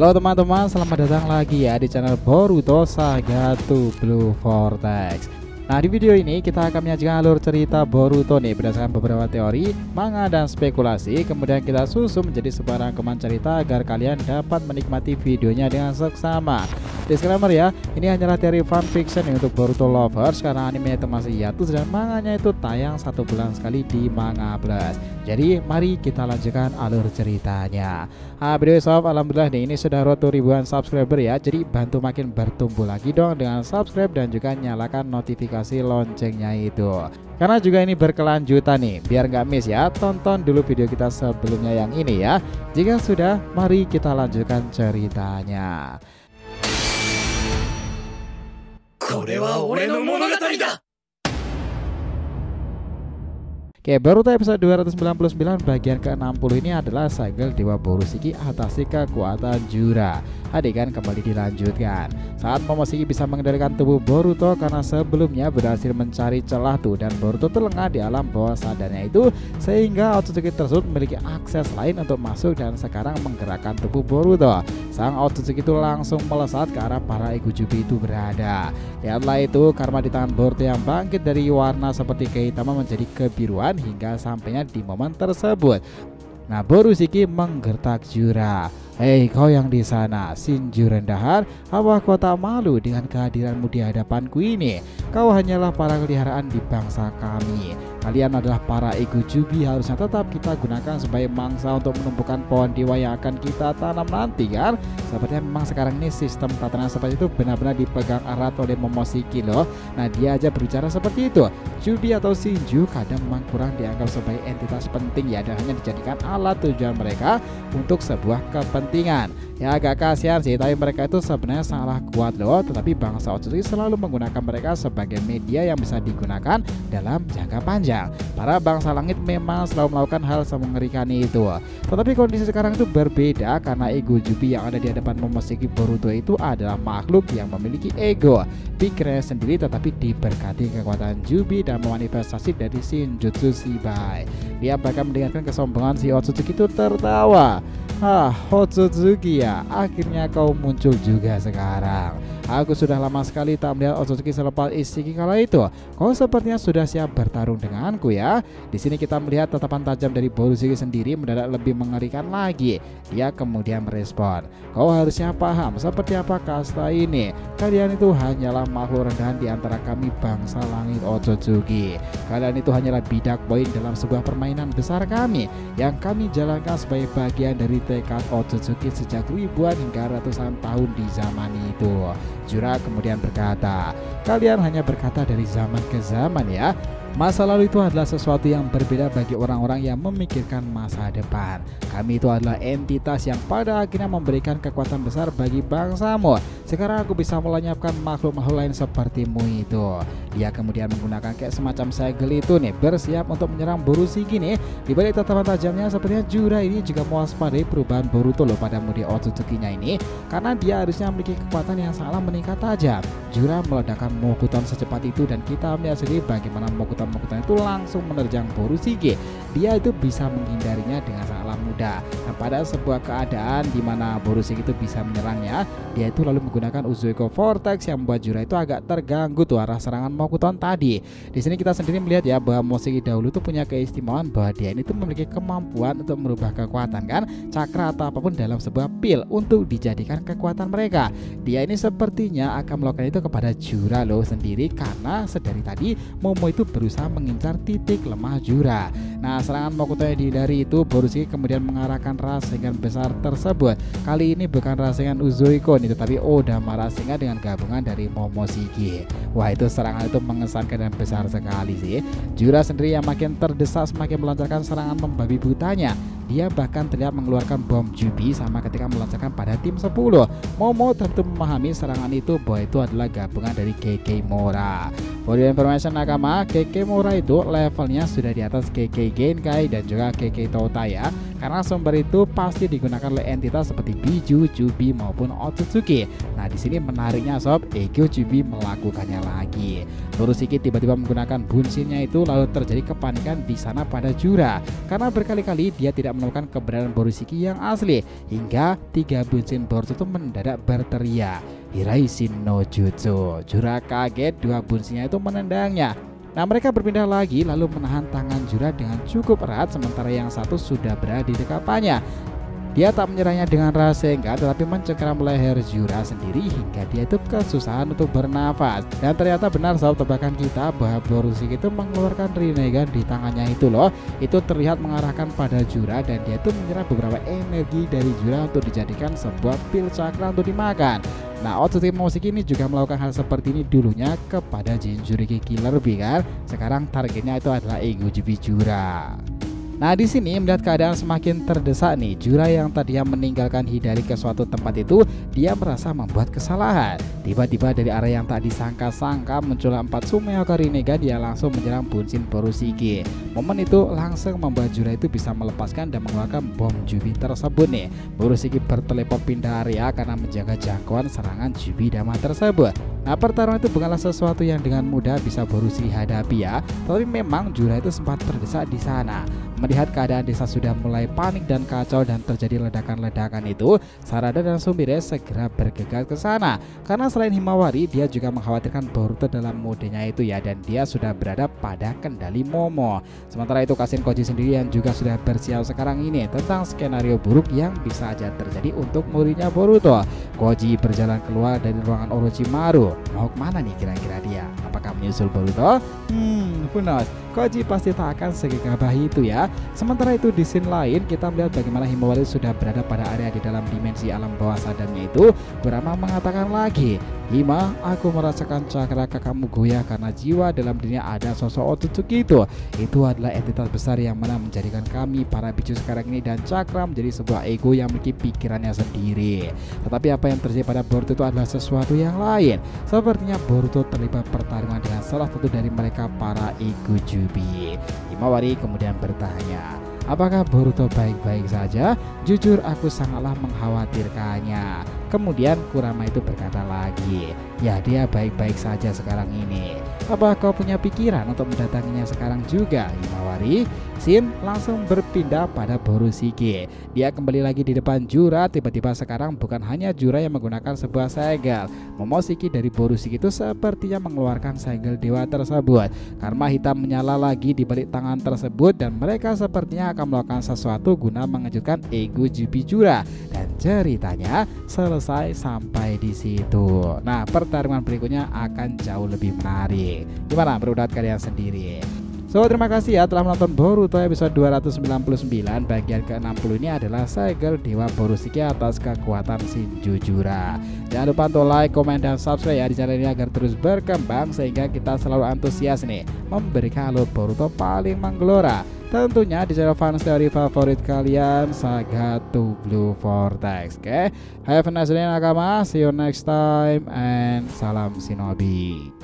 Halo teman-teman, selamat datang lagi ya di channel Boruto Saga to Blue Vortex. Nah, di video ini kita akan menyajikan alur cerita Boruto nih berdasarkan beberapa teori, manga dan spekulasi. Kemudian kita susun menjadi sebuah rangkuman cerita agar kalian dapat menikmati videonya dengan seksama. Disclaimer ya, ini hanyalah teori fanfiction untuk Boruto lovers karena animenya itu masih hiatus dan manganya itu tayang 1 bulan sekali di Manga Plus. Jadi mari kita lanjutkan alur ceritanya. Video sob, alhamdulillah nih ini sudah roto ribuan subscriber ya. Jadi bantu makin bertumbuh lagi dong dengan subscribe dan juga nyalakan notifikasi loncengnya itu. Karena juga ini berkelanjutan nih, biar nggak miss ya, tonton dulu video kita sebelumnya yang ini ya. Jika sudah, mari kita lanjutkan ceritanya. Oke, Boruto episode 299 bagian ke-60 ini adalah segel Dewa Borushiki atasi kekuatan Jura. Adegan kembali dilanjutkan saat Momoshiki bisa mengendalikan tubuh Boruto karena sebelumnya berhasil mencari celah tuh, dan Boruto terlengah di alam bawah sadarnya itu, sehingga Otsutsuki tersebut memiliki akses lain untuk masuk dan sekarang menggerakkan tubuh Boruto. Sang Otsutsuki itu langsung melesat ke arah para Ikujubi itu berada. Lihatlah itu, karma di tangan Boruto yang bangkit dari warna seperti kehitaman menjadi kebiruan hingga sampainya di momen tersebut. Nah, Borushiki menggertak Jura. Hei kau yang di sana, Shinju rendahan, apa kau tak malu dengan kehadiranmu di hadapanku ini? Kau hanyalah para peliharaan di bangsa kami. Kalian adalah para Ikujubi, harusnya tetap kita gunakan sebagai mangsa untuk menumbuhkan pohon dewa yang akan kita tanam nanti kan? Sepertinya memang sekarang ini sistem tatanan seperti itu benar-benar dipegang erat oleh Momoshiki loh. Nah, dia aja berbicara seperti itu. Jubi atau Shinju kadang memang kurang dianggap sebagai entitas penting ya, dan hanya dijadikan alat tujuan mereka untuk sebuah kepentingan. Ya agak kasihan sih, tapi mereka itu sebenarnya salah kuat loh. Tetapi bangsa Otsutsuki selalu menggunakan mereka sebagai media yang bisa digunakan dalam jangka panjang. Para bangsa langit memang selalu melakukan hal semengerikan itu. Tetapi kondisi sekarang itu berbeda karena ego Jubi yang ada di hadapan Momoshiki Boruto itu adalah makhluk yang memiliki ego, pikirannya sendiri, tetapi diberkati kekuatan Jubi dan memanifestasi dari Shinjutsu Shibai. Dia bahkan mendengarkan kesombongan si Otsutsuki itu tertawa. Otsutsuki ya, akhirnya kau muncul juga sekarang. Aku sudah lama sekali tak melihat Otsutsuki selepas Ishiki kala itu. Kau sepertinya sudah siap bertarung denganku ya. Di sini kita melihat tatapan tajam dari Borushiki sendiri mendadak lebih mengerikan lagi. Dia kemudian merespon, kau harusnya paham seperti apa kasta ini. Kalian itu hanyalah makhluk rendahan di antara kami bangsa langit Otsutsuki. Kalian itu hanyalah bidak poin dalam sebuah permainan besar kami yang kami jalankan sebagai bagian dari tekad Otsutsuki sejak ribuan hingga ratusan tahun di zaman itu. Jura kemudian berkata, kalian hanya berkata dari zaman ke zaman ya. Masa lalu itu adalah sesuatu yang berbeda bagi orang-orang yang memikirkan masa depan. Kami itu adalah entitas yang pada akhirnya memberikan kekuatan besar bagi bangsamu. Sekarang aku bisa melenyapkan makhluk-makhluk lain sepertimu itu. Dia kemudian menggunakan kayak semacam segel itu nih, bersiap untuk menyerang Borushiki nih. Di balik tatapan tajamnya, sepertinya Jura ini juga mewaspadai perubahan Boruto loh pada mudi Otsutsuki-nya ini, karena dia harusnya memiliki kekuatan yang sangat meningkat tajam. Jura meledakkan Mokuton secepat itu, dan kita melihat sendiri bagaimana Mokuton itu langsung menerjang Borushiki. Dia itu bisa menghindarinya dengan sangatlah mudah. Nah, pada sebuah keadaan di mana Borushiki itu bisa menyerangnya, dia itu lalu menggunakan Uzueko Vortex yang membuat Jura itu agak terganggu tuh arah serangan Mokuton tadi. Di sini kita sendiri melihat ya bahwa Momoshiki dahulu tuh punya keistimewaan bahwa dia ini tuh memiliki kemampuan untuk merubah kekuatan kan, cakra atau apapun dalam sebuah pil untuk dijadikan kekuatan mereka. Dia ini sepertinya akan melakukan itu kepada Jura loh sendiri, karena sedari tadi Momo itu berusaha mengincar titik lemah Jura. Nah, serangan Mokuton yang dihindari itu, Borushiki kemudian mengarahkan rasengan besar tersebut. Kali ini bukan rasengan Uzueko nih, tetapi Odama rasengan dengan gabungan dari Momoshiki. Wah, itu serangan itu mengesankan dan besar sekali sih. Jura sendiri yang makin terdesak semakin melancarkan serangan membabi butanya. Dia bahkan terlihat mengeluarkan bom Jubi sama ketika melancarkan pada tim 10. Momo tentu memahami serangan itu bahwa itu adalah gabungan dari Kekei Mora. For your information nakama, Kekemura itu levelnya sudah di atas Keke Genkai dan juga Keke Tota ya. Karena sumber itu pasti digunakan oleh entitas seperti Biju, Jubi maupun Otsutsuki. Nah di sini menariknya sob, Ego Jubi melakukannya lagi. Borushiki tiba-tiba menggunakan bunshinnya itu, lalu terjadi kepanikan di sana pada Jura. Karena berkali-kali dia tidak menemukan keberadaan Borushiki yang asli, hingga 3 bunshin Boruto itu mendadak berteriak, Hiraishin no Jutsu. Jura kaget, 2 bunshinnya itu menendangnya. Nah mereka berpindah lagi lalu menahan tangan Jura dengan cukup erat, sementara yang satu sudah berada di dekapannya. Dia tak menyerangnya dengan Rasengan tetapi mencengkeram leher Jura sendiri hingga dia itu kesusahan untuk bernafas. Dan ternyata benar sob tebakan kita bahwa Borushiki itu mengeluarkan Rinnegan di tangannya itu loh. Itu terlihat mengarahkan pada Jura dan dia itu menyerap beberapa energi dari Jura untuk dijadikan sebuah pil cakra untuk dimakan. Nah Otsutsuki Momoshiki ini juga melakukan hal seperti ini dulunya kepada Jinchuriki Killer Bee kan. Sekarang targetnya itu adalah Ego Jubi Jura. Nah di sini melihat keadaan semakin terdesak nih, Jura yang tadinya meninggalkan Hidari ke suatu tempat itu, dia merasa membuat kesalahan. Tiba-tiba dari arah yang tak disangka-sangka muncullah 4 Sumeoka Rinnegan, dia langsung menyerang bunshin Borushiki. Momen itu langsung membuat Jura itu bisa melepaskan dan mengeluarkan bom Jubi tersebut nih. Borushiki berteleport pindah area karena menjaga jangkauan serangan Jubi Dama tersebut. Nah pertarungan itu bukanlah sesuatu yang dengan mudah bisa Borushiki hadapi ya, tapi memang Jura itu sempat terdesak di sana. Melihat keadaan desa sudah mulai panik dan kacau dan terjadi ledakan-ledakan itu, Sarada dan Sumire segera bergegas ke sana. Karena selain Himawari, dia juga mengkhawatirkan Boruto dalam modenya itu ya, dan dia sudah berada pada kendali Momo. Sementara itu Kashin Koji sendiri yang juga sudah bersiap sekarang ini tentang skenario buruk yang bisa aja terjadi untuk muridnya Boruto. Koji berjalan keluar dari ruangan Orochimaru. Mau kemana nih kira-kira dia? Apakah menyusul Boruto? Who knows? Koji pasti tak akan segegabah itu ya. Sementara itu di scene lain kita melihat bagaimana Himawari sudah berada pada area di dalam dimensi alam bawah sadarnya itu. Kurama mengatakan lagi, Hima, aku merasakan cakra kakakmu goyah karena jiwa dalam dirinya ada sosok Otsutsuki itu. Itu adalah entitas besar yang mana menjadikan kami para bicu sekarang ini dan cakra menjadi sebuah ego yang memiliki pikirannya sendiri. Tetapi apa yang terjadi pada Boruto itu adalah sesuatu yang lain. Sepertinya Boruto terlibat pertarungan dengan salah satu dari mereka para ego Jubi. Himawari kemudian bertanya, apakah Boruto baik-baik saja? Jujur aku sangatlah mengkhawatirkannya. Kemudian Kurama itu berkata lagi, ya dia baik-baik saja sekarang ini. Apa kau punya pikiran untuk mendatanginya sekarang juga, Himawari? Shin langsung berpindah pada Borushiki. Dia kembali lagi di depan Jura. Tiba-tiba sekarang bukan hanya Jura yang menggunakan sebuah segel. Momoshiki dari Borushiki itu sepertinya mengeluarkan segel dewa tersebut. Karma hitam menyala lagi di balik tangan tersebut dan mereka sepertinya akan melakukan sesuatu guna mengejutkan ego Jubi Jura. Dan ceritanya selesai sampai di situ. Nah, pertarungan berikutnya akan jauh lebih menarik. Gimana menurut kalian sendiri? So terima kasih ya telah menonton Boruto episode 299. Bagian ke-60 ini adalah segel dewa Borushiki atas kekuatan Shinju Jura. Jangan lupa untuk like, komen, dan subscribe ya di channel ini agar terus berkembang sehingga kita selalu antusias nih memberikan alur Boruto paling menggelora. Tentunya di channel fans teori favorit kalian, Saga to Blue Vortex. Oke, have a nice day nakama. See you next time and salam shinobi.